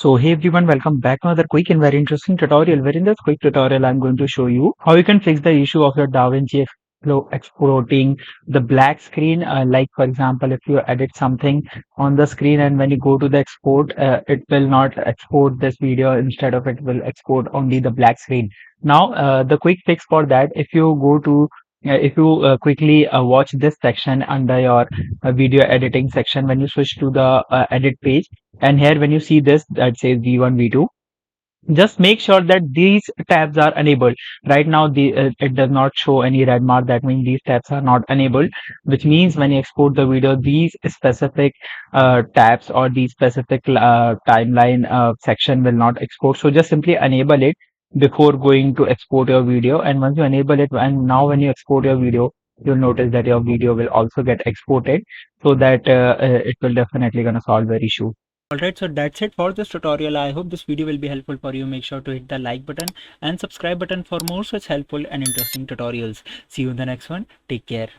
So hey everyone, welcome back to another quick and very interesting tutorial. Where in this quick tutorial, I'm going to show you how you can fix the issue of your DaVinci exporting the black screen. Like for example, if you edit something on the screen and when you go to the export, it will not export this video. Instead of it will export only the black screen. Now, the quick fix for that, if you quickly watch this section under your video editing section, when you switch to the edit page, and here when you see this that says v1 v2, just make sure that these tabs are enabled. Right now it does not show any red mark. That means these tabs are not enabled, which means when you export the video, these specific tabs or these specific timeline section will not export. So just simply enable it before going to export your video, and once you enable it, and now when you export your video, you'll notice that your video will also get exported, so that it will definitely gonna solve your issue. Alright, so that's it for this tutorial. I hope this video will be helpful for you. Make sure to hit the like button and subscribe button for more such helpful and interesting tutorials. See you in the next one. Take care.